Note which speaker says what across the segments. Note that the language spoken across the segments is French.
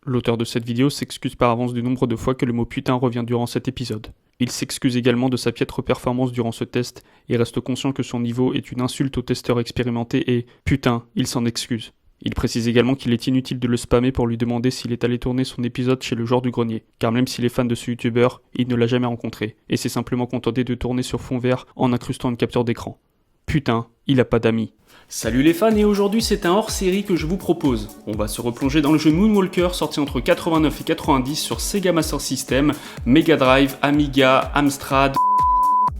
Speaker 1: L'auteur de cette vidéo s'excuse par avance du nombre de fois que le mot putain revient durant cet épisode. Il s'excuse également de sa piètre performance durant ce test et reste conscient que son niveau est une insulte aux testeurs expérimentés et, putain, il s'en excuse. Il précise également qu'il est inutile de le spammer pour lui demander s'il est allé tourner son épisode chez le joueur du grenier, car même s'il est fan de ce youtubeur, il ne l'a jamais rencontré, et s'est simplement contenté de tourner sur fond vert en incrustant une capture d'écran. Putain, il a pas d'amis.
Speaker 2: Salut les fans, et aujourd'hui c'est un hors-série que je vous propose. On va se replonger dans le jeu Moonwalker sorti entre 89 et 90 sur Sega Master System, Mega Drive, Amiga, Amstrad...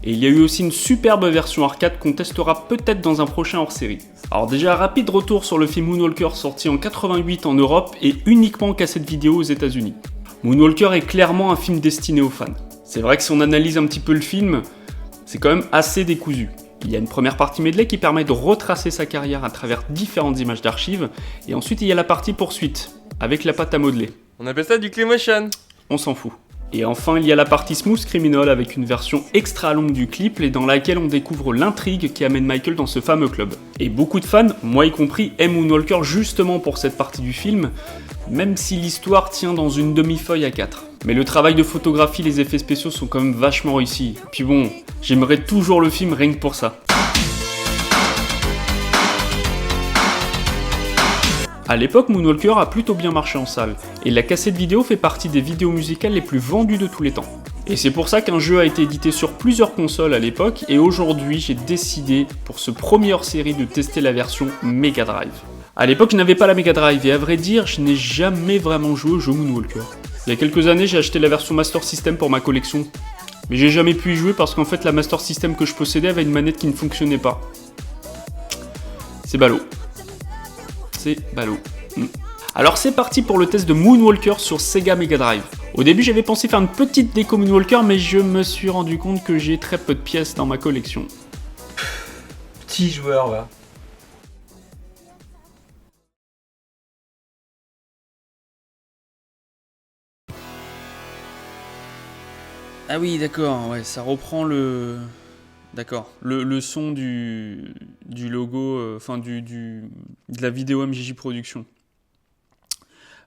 Speaker 2: Et il y a eu aussi une superbe version arcade qu'on testera peut-être dans un prochain hors-série. Alors déjà, rapide retour sur le film Moonwalker sorti en 88 en Europe et uniquement en cassette vidéo aux États-Unis. Moonwalker est clairement un film destiné aux fans. C'est vrai que si on analyse un petit peu le film, c'est quand même assez décousu. Il y a une première partie medley qui permet de retracer sa carrière à travers différentes images d'archives, et ensuite il y a la partie poursuite, avec la pâte à modeler.
Speaker 3: On appelle ça du Claymotion.
Speaker 2: On s'en fout. Et enfin, il y a la partie Smooth Criminal avec une version extra longue du clip et dans laquelle on découvre l'intrigue qui amène Michael dans ce fameux club. Et beaucoup de fans, moi y compris, aiment Moonwalker justement pour cette partie du film, même si l'histoire tient dans une demi-feuille à 4. Mais le travail de photographie, les effets spéciaux sont quand même vachement réussis. Puis bon, j'aimerais toujours le film rien que pour ça. A l'époque, Moonwalker a plutôt bien marché en salle, et la cassette vidéo fait partie des vidéos musicales les plus vendues de tous les temps. Et c'est pour ça qu'un jeu a été édité sur plusieurs consoles à l'époque, et aujourd'hui j'ai décidé, pour ce premier hors-série, de tester la version Mega Drive. A l'époque, je n'avais pas la Mega Drive, et à vrai dire, je n'ai jamais vraiment joué au jeu Moonwalker. Il y a quelques années, j'ai acheté la version Master System pour ma collection, mais j'ai jamais pu y jouer parce qu'en fait, la Master System que je possédais avait une manette qui ne fonctionnait pas. C'est ballot. C'est ballot. Alors c'est parti pour le test de Moonwalker sur Sega Mega Drive. Au début j'avais pensé faire une petite déco Moonwalker mais je me suis rendu compte que j'ai très peu de pièces dans ma collection.
Speaker 3: Petit joueur va.
Speaker 2: Ah oui d'accord, ouais, ça reprend le... D'accord, le son du logo, enfin de la vidéo MJJ Production.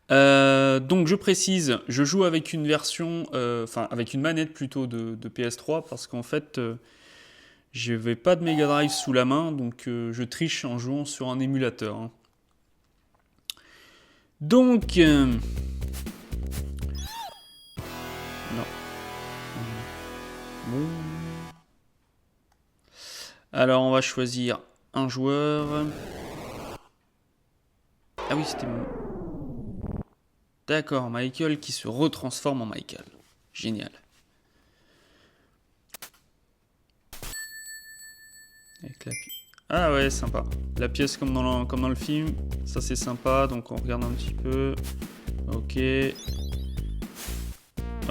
Speaker 2: Donc je précise, je joue avec une version, avec une manette plutôt de PS3 parce qu'en fait, je n'avais pas de Mega Drive sous la main, donc je triche en jouant sur un émulateur. Hein. Donc... non. Bon... Alors on va choisir un joueur. Ah oui c'était mon... D'accord, Michael qui se retransforme en Michael. Génial. Avec la ah ouais sympa. La pièce comme dans le film. Ça c'est sympa, donc on regarde un petit peu. Ok.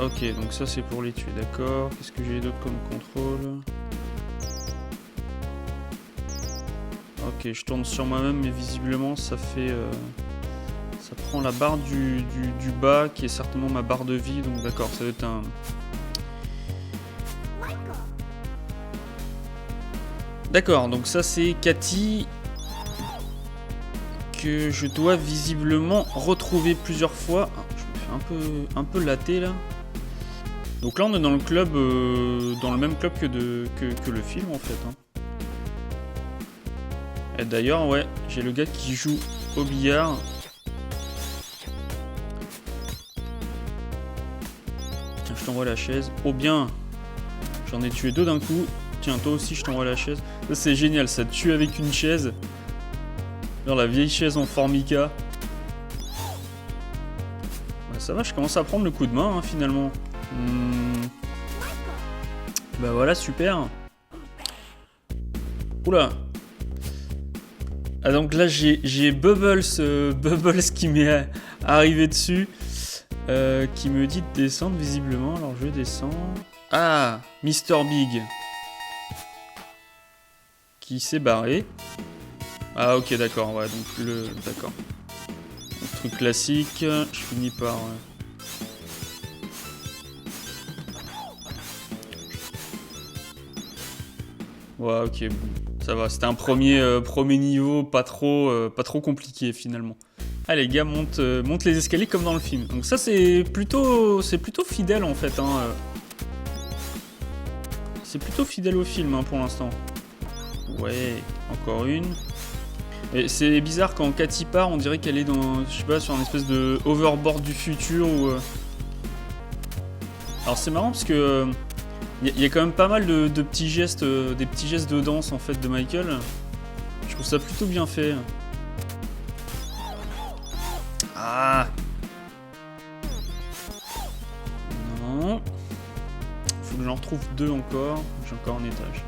Speaker 2: Ok, donc ça c'est pour les tuer, d'accord. Qu'est-ce que j'ai d'autre comme contrôle ? Ok, je tourne sur moi-même, mais visiblement ça fait... ça prend la barre du bas, qui est certainement ma barre de vie, donc d'accord, ça doit être un... D'accord, donc ça c'est Cathy, que je dois visiblement retrouver plusieurs fois. Ah, je me fais un peu latter là. Donc là on est dans le club, dans le même club que le film en fait. Hein. Et d'ailleurs, ouais, j'ai le gars qui joue au billard. Tiens, je t'envoie la chaise. Oh bien, j'en ai tué deux d'un coup. Tiens, toi aussi, je t'envoie la chaise. Ça, c'est génial, ça tue avec une chaise. Genre la vieille chaise en formica. Ouais, ça va, je commence à prendre le coup de main, hein, finalement. Bah voilà, super. Oula. Ah donc là j'ai Bubbles qui m'est arrivé dessus, qui me dit de descendre visiblement, alors je descends. Ah, Mr Big, qui s'est barré. Ah ok d'accord, ouais donc d'accord. Le truc classique, je finis par... Ouais ok bon. Ça va, c'était un premier niveau pas trop compliqué finalement. Ah, les gars montent les escaliers comme dans le film. Donc ça, c'est plutôt fidèle, en fait. Hein. C'est plutôt fidèle au film, hein, pour l'instant. Ouais, encore une. Et c'est bizarre, quand Cathy part, on dirait qu'elle est dans, je sais pas, sur un espèce de overboard du futur ou... Alors c'est marrant parce que y a quand même pas mal de petits gestes, des petits gestes de danse en fait de Michael. Je trouve ça plutôt bien fait. Ah. Non. Faut que j'en retrouve 2 encore. J'ai encore un étage.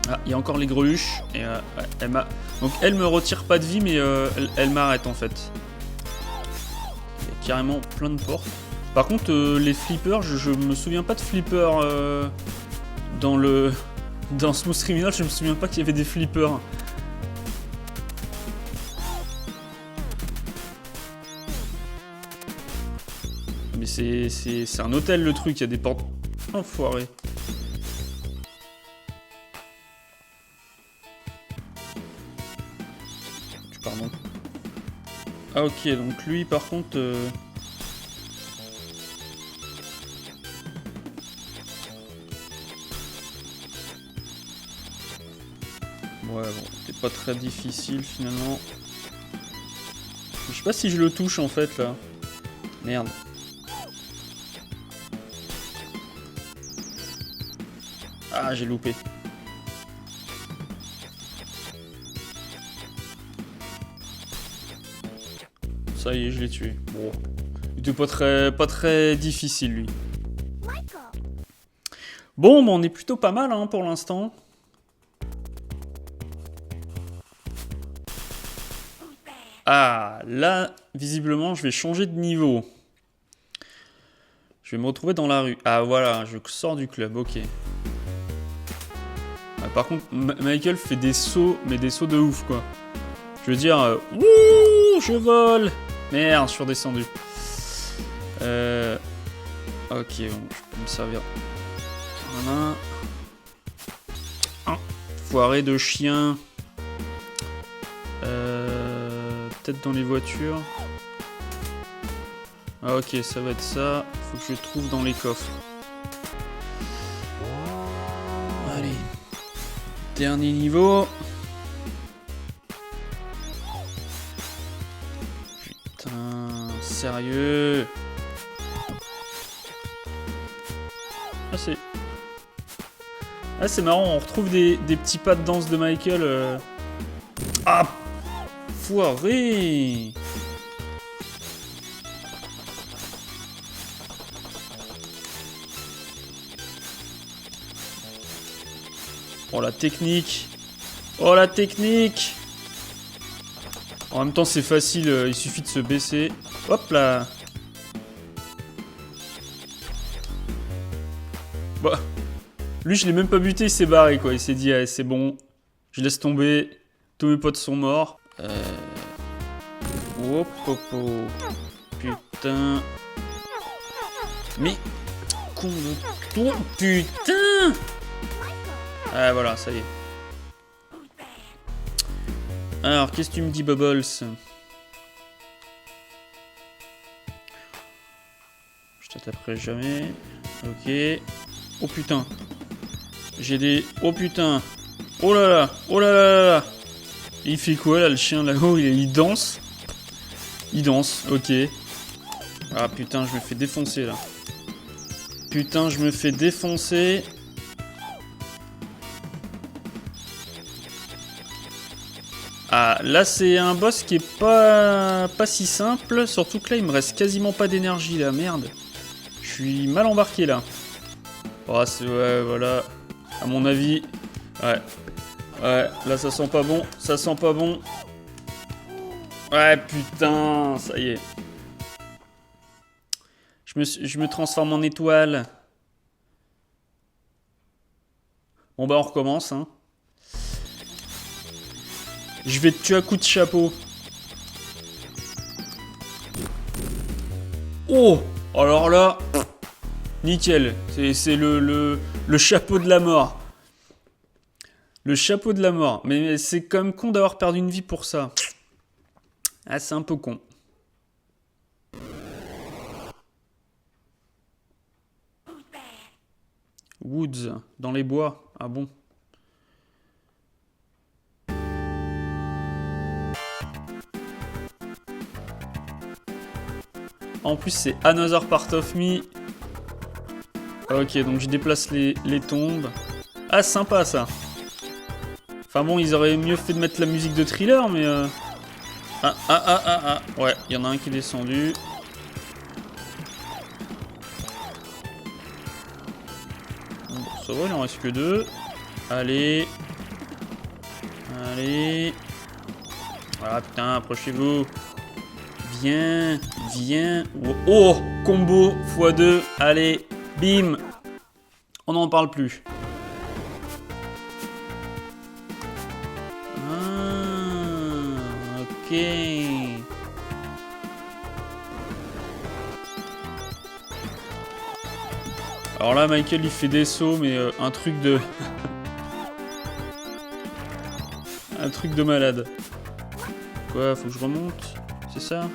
Speaker 2: Ah, il y a encore les greluches. Et ouais, donc elle me retire pas de vie, mais elle m'arrête en fait. Il y a carrément plein de portes. Par contre, les flippers, je me souviens pas de flippers dans Smooth Criminal. Je me souviens pas qu'il y avait des flippers. Mais c'est un hôtel le truc. Il y a des portes. Enfoiré. Pardon. Ah ok, donc lui par contre... Ouais, bon, c'était pas très difficile finalement. Je sais pas si je le touche en fait là. Merde. Ah, j'ai loupé. Ça y est, je l'ai tué. Bon. Il était pas très difficile lui. Bon, on est plutôt pas mal hein, pour l'instant. Ah, là, visiblement, je vais changer de niveau. Je vais me retrouver dans la rue. Ah, voilà, je sors du club, ok. Ah, par contre, Michael fait des sauts, mais des sauts de ouf, quoi. Je veux dire, wouh, je vole. Merde, je suis redescendu. Ok, bon, je peux me servir. Voilà. Foiré de chien. Peut-être dans les voitures. Ah ok, ça va être ça. Faut que je le trouve dans les coffres. Allez. Dernier niveau. Putain, sérieux. Ah c'est marrant, on retrouve des petits pas de danse de Michael. Ah, foiré. Oh la technique. Oh la technique. En même temps c'est facile, il suffit de se baisser. Hop là. Bah, lui je l'ai même pas buté, il s'est barré quoi. Il s'est dit ah, c'est bon, je laisse tomber, tous mes potes sont morts. Hop hop hop. Putain. Mais con de toi, putain. Ah voilà, ça y est. Alors, qu'est-ce que tu me dis, Bubbles? Je t'attraperai jamais. Ok. Oh putain. J'ai des... Oh putain. Oh là là. Oh là là là là. Il fait quoi là, le chien là-haut? Il danse. Il danse, ok. Ah putain, je me fais défoncer là. Putain, je me fais défoncer. Ah, là c'est un boss qui est pas si simple, surtout que là il me reste quasiment pas d'énergie là, merde. Je suis mal embarqué là. Oh, c'est... ouais, voilà. À mon avis, ouais. Ouais, là ça sent pas bon, ça sent pas bon. Ouais, putain, ça y est. Je me transforme en étoile. Bon bah on recommence, hein. Je vais te tuer à coup de chapeau. Oh! Alors là... Nickel. C'est le chapeau de la mort. Le chapeau de la mort. Mais c'est quand même con d'avoir perdu une vie pour ça. Ah, c'est un peu con. Woods, dans les bois. Ah bon. En plus, c'est Another Part of Me. Ok, donc je déplace les tombes. Ah, sympa ça. Enfin bon, ils auraient mieux fait de mettre la musique de Thriller, mais... Ah. Ouais, il y en a un qui est descendu. Bon, ça va, il en reste que 2. Allez. Allez. Ah putain, approchez-vous. Viens. Oh, combo x2. Allez, bim. On n'en parle plus. Ok. Alors là, Michael, il fait des sauts, mais un truc de... un truc de malade. Quoi, faut que je remonte? C'est ça?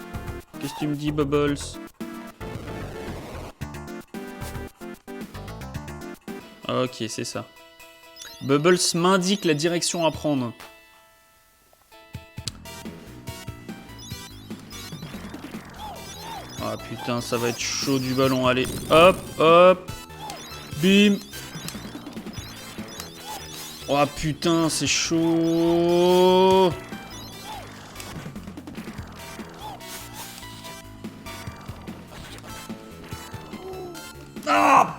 Speaker 2: Qu'est-ce que tu me dis, Bubbles? Ok, c'est ça. Bubbles m'indique la direction à prendre. Ah putain, ça va être chaud du ballon. Allez, hop, hop. Bim. Oh putain, c'est chaud. Ah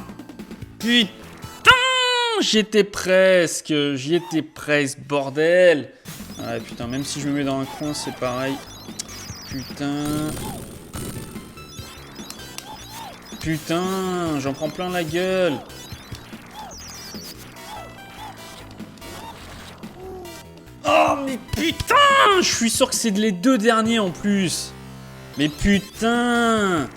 Speaker 2: putain, j'y étais presque, bordel. Ah putain, même si je me mets dans un coin, c'est pareil. Putain. Putain, j'en prends plein la gueule. Oh mais putain, je suis sûr que c'est les 2 derniers en plus. Mais putain.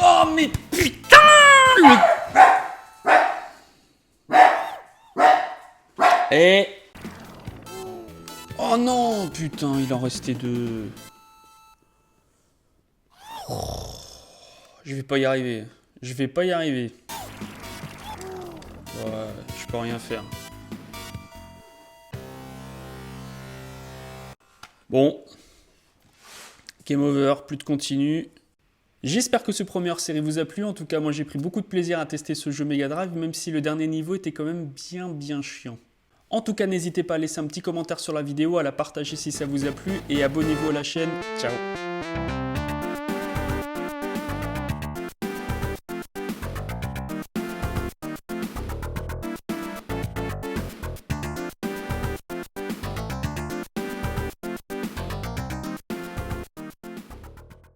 Speaker 2: Oh mais putain Et... Oh non, putain, il en restait 2. Oh, je vais pas y arriver. Ouais, je peux rien faire. Bon. Game over, plus de continu. J'espère que ce premier hors-série vous a plu. En tout cas, moi j'ai pris beaucoup de plaisir à tester ce jeu Mega Drive, même si le dernier niveau était quand même bien chiant. En tout cas, n'hésitez pas à laisser un petit commentaire sur la vidéo, à la partager si ça vous a plu et abonnez-vous à la chaîne. Ciao!